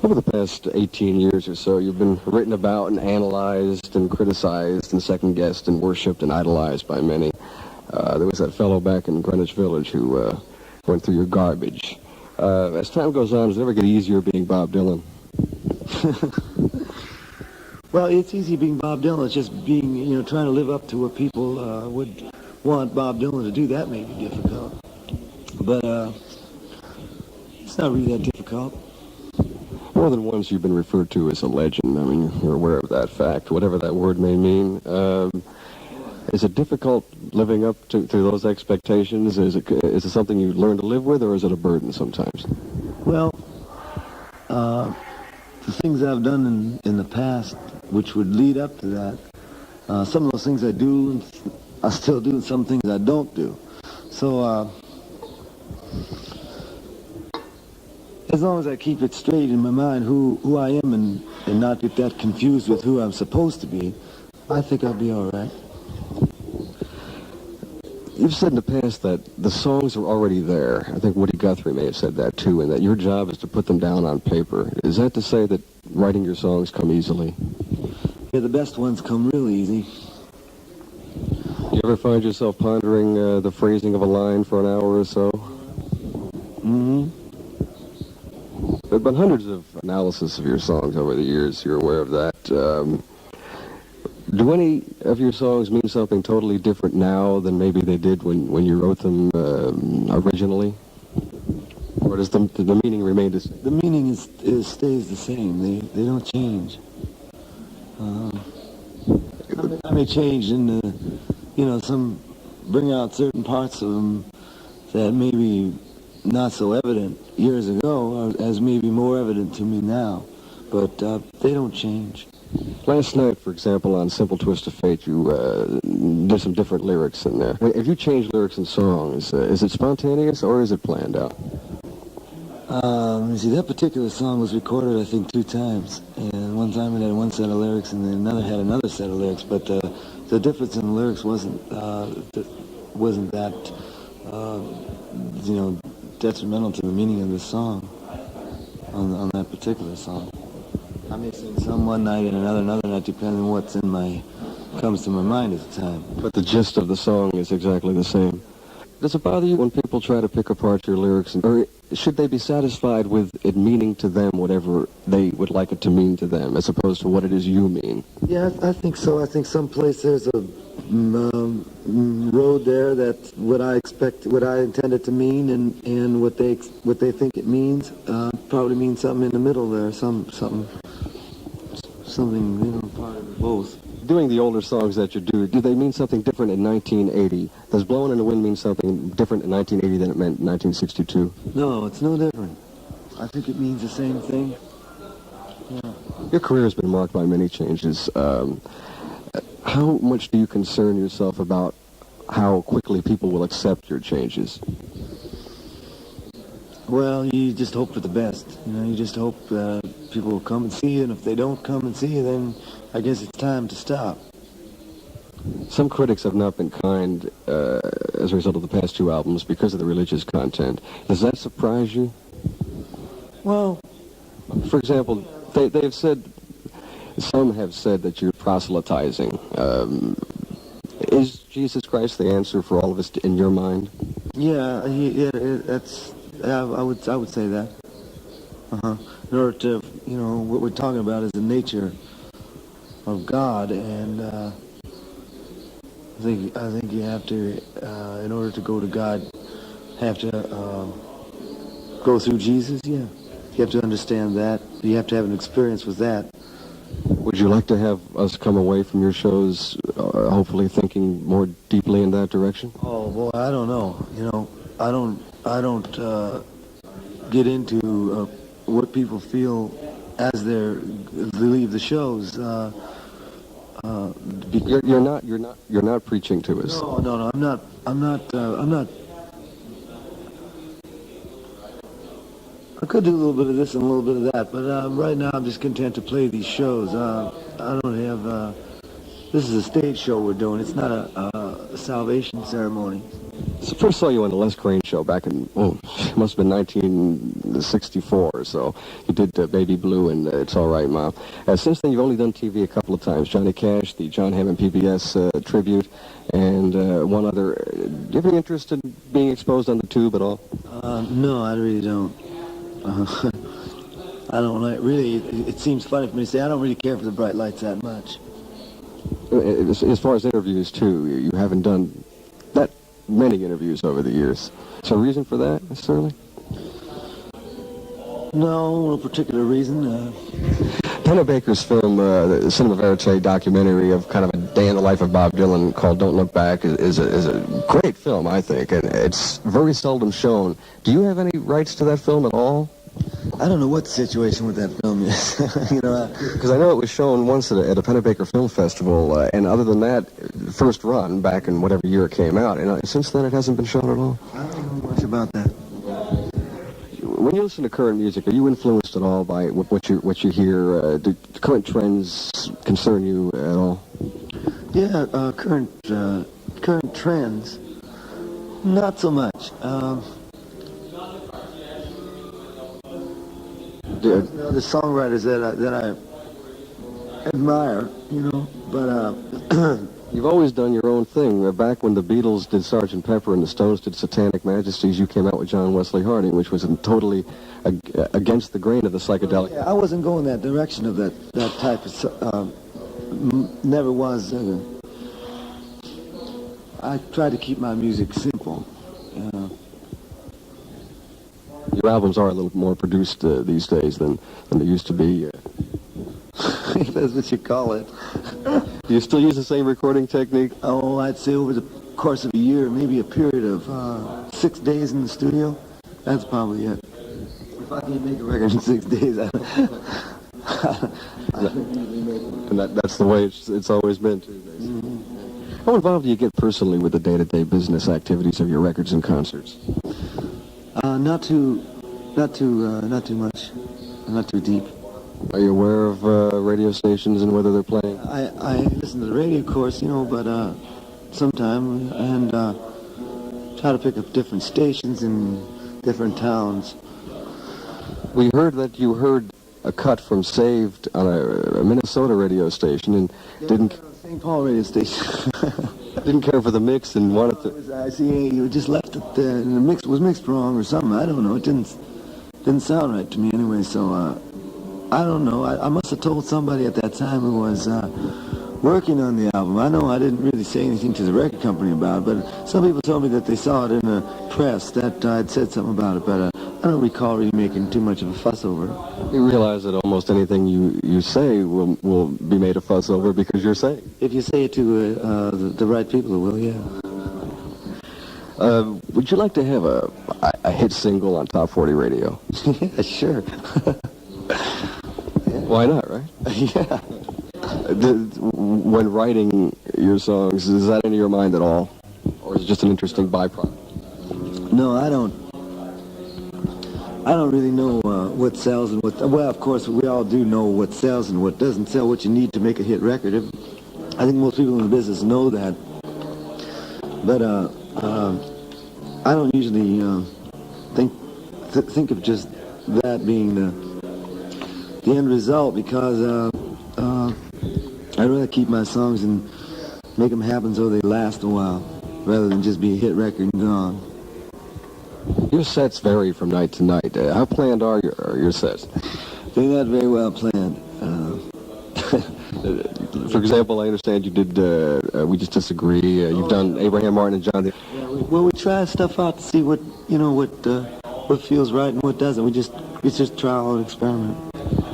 Over the past 18 years or so, you've been written about and analyzed and criticized and second-guessed and worshipped and idolized by many. There was that fellow back in Greenwich Village who went through your garbage. As time goes on, does it ever get easier being Bob Dylan? Well, it's easy being Bob Dylan. It's just being, trying to live up to what people would want Bob Dylan to do. That may be difficult. But it's not really that difficult. More than once you've been referred to as a legend. I mean, you're aware of that fact, whatever that word may mean. Is it difficult living up to those expectations? Is it something you learn to live with, or is it a burden sometimes? Well, the things I've done in the past, which would lead up to that, some of those things I do, and I still do, and some things I don't do. So, as long as I keep it straight in my mind who I am and not get that confused with who I'm supposed to be, I think I'll be all right. You've said in the past that the songs are already there. I think Woody Guthrie may have said that too, and that your job is to put them down on paper. Is that to say that writing your songs come easily? Yeah, the best ones come real easy. Do you ever find yourself pondering the phrasing of a line for an hour or so? Mm-hmm. There have been hundreds of analysis of your songs over the years. You're aware of that. Do any of your songs mean something totally different now than maybe they did when you wrote them originally? Or does the meaning remain the same? The meaning stays the same. They don't change. I may change in some bring out certain parts of them that maybe not so evident years ago as maybe more evident to me now, but they don't change. Last night, for example, on Simple Twist of Fate, you did some different lyrics in there. If you change lyrics in songs, is it spontaneous or is it planned out? You see, that particular song was recorded, I think, 2 times. And one time it had one set of lyrics and then another had another set of lyrics. But the difference in the lyrics wasn't that, detrimental to the meaning of the song on that particular song. I may sing some one night and another night, depending on what's comes to my mind at the time. But the gist of the song is exactly the same. Does it bother you when people try to pick apart your lyrics, or should they be satisfied with it meaning to them whatever they would like it to mean to them, as opposed to what it is you mean? Yeah, I think so. I think someplace there's a road there that what I intend it to mean, and what they think it means probably means something in the middle there, something, part of both. Doing the older songs that you do they mean something different in 1980? Does Blowin' in the Wind mean something different in 1980 than it meant in 1962? No, it's no different. I think it means the same thing. Yeah. Your career has been marked by many changes. How much do you concern yourself about how quickly people will accept your changes? Well, you just hope for the best. You just hope people will come and see you, and if they don't come and see you, then I guess it's time to stop. Some critics have not been kind as a result of the past 2 albums because of the religious content. Does that surprise you? Well, for example, they've said, some have said that you're proselytizing. Is Jesus Christ the answer for all of us in your mind? Yeah, that's. I would say that. In order to, what we're talking about is the nature of God, and I think you have to, in order to go to God, have to go through Jesus. Yeah, you have to understand that. You have to have an experience with that. Would you like to have us come away from your shows, hopefully thinking more deeply in that direction? Oh boy, I don't know. I don't get into what people feel as they leave the shows. You're not preaching to us. No. I'm not. I could do a little bit of this and a little bit of that, but right now I'm just content to play these shows. I don't have. This is a stage show we're doing. It's not a salvation ceremony. So first saw you on the Les Crane Show back in, it must have been 1964 or so. You did Baby Blue and It's All Right, Mom. Since then, you've only done TV a couple of times. Johnny Cash, the John Hammond PBS tribute, and one other. Do you have any interest in being exposed on the tube at all? No, I really don't. I don't like, really, it seems funny for me to say I don't really care for the bright lights that much. As far as interviews, too, you haven't done that many interviews over the years. So reason for that, necessarily? No particular reason. Pennebaker's film, the Cinema Verite documentary of kind of a day in the life of Bob Dylan called Don't Look Back is a great film, I think, and it's very seldom shown. Do you have any rights to that film at all? I don't know what the situation with that film is. Because I know it was shown once at a Pennebaker Film Festival, and other than that, first run back in whatever year it came out, and since then it hasn't been shown at all. I don't know much about that. When you listen to current music, are you influenced at all by what you hear? Do current trends concern you at all? Yeah, current trends, not so much. The songwriters that I admire, but You've always done your own thing. Back when the Beatles did Sgt. Pepper and the Stones did Satanic Majesties, you came out with John Wesley Harding, which was totally against the grain of the psychedelic. Yeah, I wasn't going that direction of that type of. Never was. I try to keep my music simple. Your albums are a little more produced these days than they used to be. If that's what you call it. Do you still use the same recording technique? Oh, I'd say over the course of a year, maybe a period of 6 days in the studio. That's probably it. If I can't make a record in 6 days, I and that's the way it's always been, too. Mm-hmm. How involved do you get personally with the day-to-day business activities of your records and concerts? Not too much. Not too deep. Are you aware of radio stations and whether they're playing? I listen to the radio, of course, but sometime, and try to pick up different stations in different towns. We heard that you heard a cut from Saved on a Minnesota radio station and didn't... St. Paul radio station. Didn't care for the mix and wanted to... I see you just left it there, and the mix was mixed wrong or something. I don't know. It didn't sound right to me anyway, so... I don't know. I must have told somebody at that time who was working on the album. I know I didn't really say anything to the record company about it, but some people told me that they saw it in the press, that I'd said something about it, but I don't recall really making too much of a fuss over it. You realize that almost anything you say will be made a fuss over because you're saying. If you say it to the right people, it will, yeah. Would you like to have a hit single on Top 40 radio? Yeah, sure. Why not, right? Yeah. When writing your songs, is that in your mind at all? Or is it just an interesting byproduct? No, I don't really know what sells and what... Well, of course, we all do know what sells and what doesn't sell, what you need to make a hit record. I think most people in the business know that. But I don't usually think of just that being the end result, because I'd rather keep my songs and make them happen so they last a while, rather than just be a hit record and gone. Your sets vary from night to night. How planned are your sets? They're not very well planned. For example, I understand you did We Just Disagree. You've done Abraham Martin and John. Well, we try stuff out to see what feels right and what doesn't. It's just trial and experiment.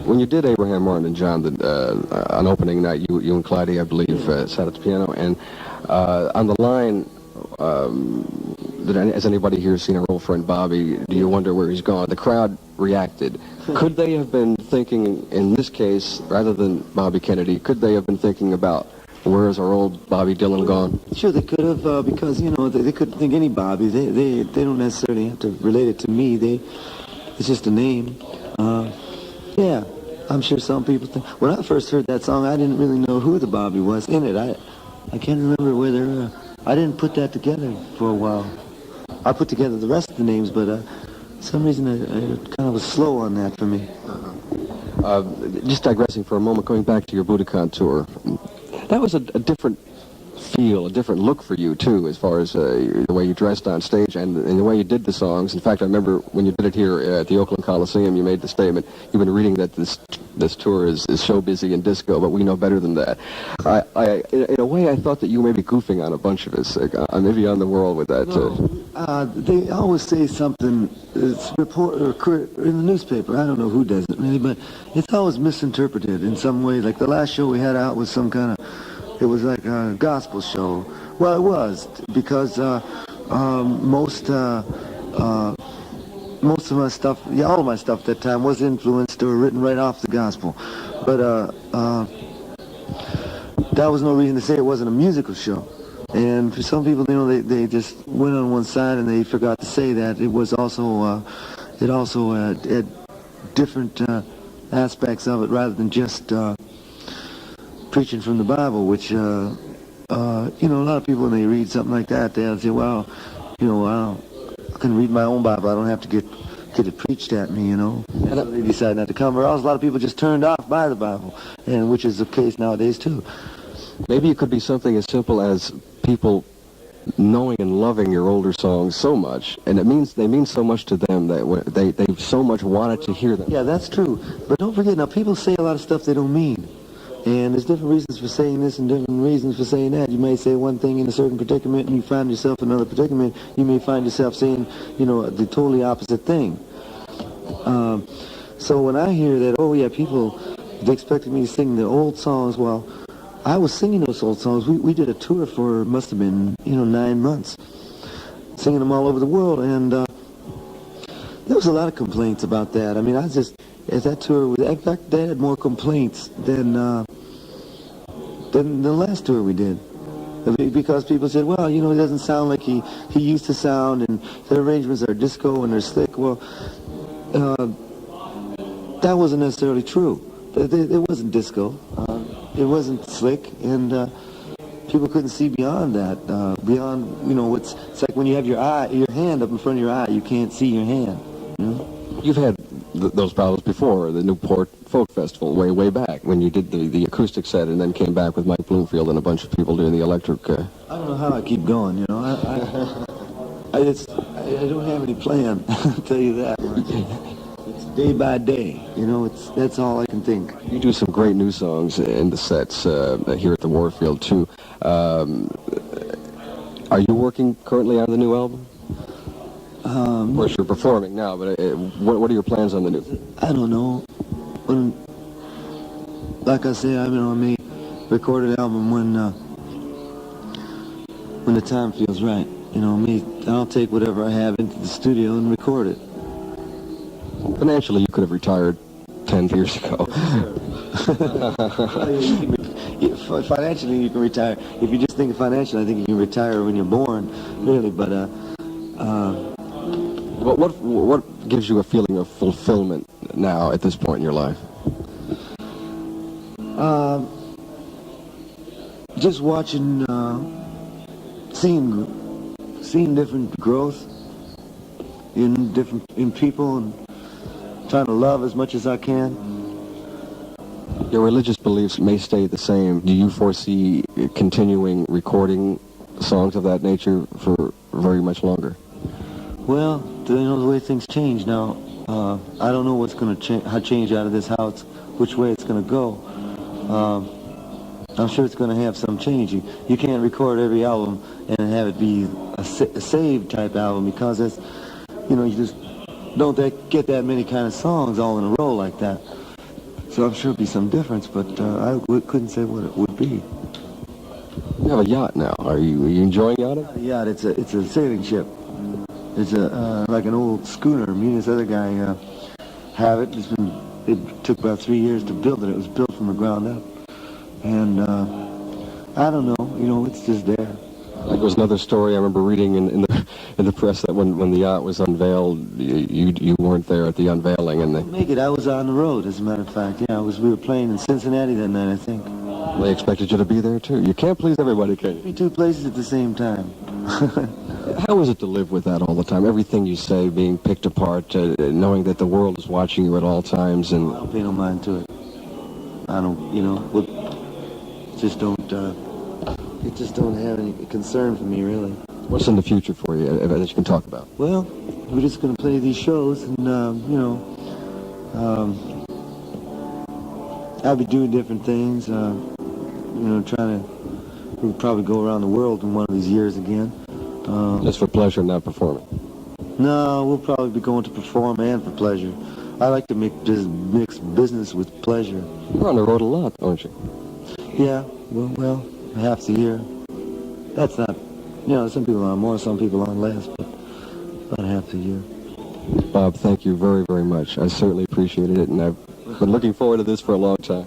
When you did Abraham Martin and John on opening night, you and Clyde, I believe, sat at the piano, and on the line, has anybody here seen our old friend Bobby? Do you wonder where he's gone? The crowd reacted. Could they have been thinking, in this case, rather than Bobby Kennedy, could they have been thinking about, where is our old Bobby Dylan gone? Sure, they could have, because, they couldn't think any Bobby. They don't necessarily have to relate it to me. It's just a name. Yeah, I'm sure some people think... When I first heard that song, I didn't really know who the Bobby was in it. I can't remember whether... I didn't put that together for a while. I put together the rest of the names, but for some reason I kind of was slow on that for me. Just digressing for a moment, going back to your Budokan tour, that was a different feel, a different look for you too, as far as the way you dressed on stage and the way you did the songs. In fact, I remember when you did it here at the Oakland Coliseum, you made the statement, you've been reading that this tour is so busy and disco, but we know better than that. In a way, I thought that you may be goofing on a bunch of us, maybe on the world with that. They always say something, it's in the newspaper, I don't know who does it really, but it's always misinterpreted in some way. Like the last show we had out was some kind of, it was like a gospel show. Well, it was, because most of my stuff, all of my stuff at that time was influenced or written right off the gospel. But that was no reason to say it wasn't a musical show. And for some people, they just went on one side and they forgot to say that it was also, had different aspects of it rather than just preaching from the Bible, which, a lot of people when they read something like that, they'll say, well, I can read my own Bible. I don't have to get it preached at me, And they decide not to come. Or else a lot of people just turned off by the Bible, and which is the case nowadays too. Maybe it could be something as simple as people knowing and loving your older songs so much, and they mean so much to them that they so much wanted to hear them. Yeah, that's true. But don't forget, now people say a lot of stuff they don't mean. And there's different reasons for saying this and different reasons for saying that. You may say one thing in a certain predicament and you find yourself in another predicament. You may find yourself saying, the totally opposite thing. So when I hear that, oh yeah, people, they expected me to sing the old songs, well, I was singing those old songs. We did a tour for, must have been, 9 months, singing them all over the world. And there was a lot of complaints about that. I mean, at that tour, in fact, they had more complaints than the last tour we did. Because people said, well, it doesn't sound like he used to sound, and the arrangements are disco and they're slick. Well, that wasn't necessarily true. It wasn't disco. It wasn't slick, and people couldn't see beyond that. Beyond, it's like when you have your hand up in front of your eye, you can't see your hand. You've had those problems before, the Newport Folk Festival, way back, when you did the acoustic set and then came back with Mike Bloomfield and a bunch of people doing the electric... I don't know how I keep going, I don't have any plan, I'll tell you that much. It's day by day, that's all I can think. You do some great new songs in the sets here at the Warfield, too. Are you working currently on the new album? Of course, you're performing now, but what are your plans on the new? I don't know. Like I say, I may record an album when the time feels right. I'll take whatever I have into the studio and record it. Financially, you could have retired 10 years ago. Financially, you can retire. If you just think financially, I think you can retire when you're born, really. But what gives you a feeling of fulfillment now at this point in your life? Just watching, seeing different growth in people, and trying to love as much as I can. Your religious beliefs may stay the same. Do you foresee continuing recording songs of that nature for very much longer? Well, the way things change now, I don't know what's going to change out of this, which way it's going to go. I'm sure it's going to have some change. You can't record every album and have it be a saved type album, because that's, you just don't get that many kind of songs all in a row like that. So I'm sure it'll be some difference, but I couldn't say what it would be. You have a yacht now. Are you enjoying yachting? A yacht. It's a sailing ship. It's like an old schooner. Me and this other guy have it. It took about 3 years to build it. It was built from the ground up. And I don't know. It's just there. There was another story I remember reading in the press that when the yacht was unveiled, you weren't there at the unveiling, and I was on the road, as a matter of fact. Yeah, we were playing in Cincinnati that night, I think. They expected you to be there too. You can't please everybody, can you? Be two places at the same time. How is it to live with that all the time? Everything you say being picked apart, knowing that the world is watching you at all times, I and don't pay no mind to it. I don't, it just don't have any concern for me, really. what's in the future for you that you can talk about? Well, we're just going to play these shows, and, I'll be doing different things, we'll probably go around the world in one of these years again. Just for pleasure, not performing. No, we'll probably be going to perform and for pleasure. I like to mix business with pleasure. You're on the road a lot, aren't you? Yeah, well, half the year. That's not, some people on more, some people on less, but about half the year. Bob, thank you very, very much. I certainly appreciated it, and I've been looking forward to this for a long time.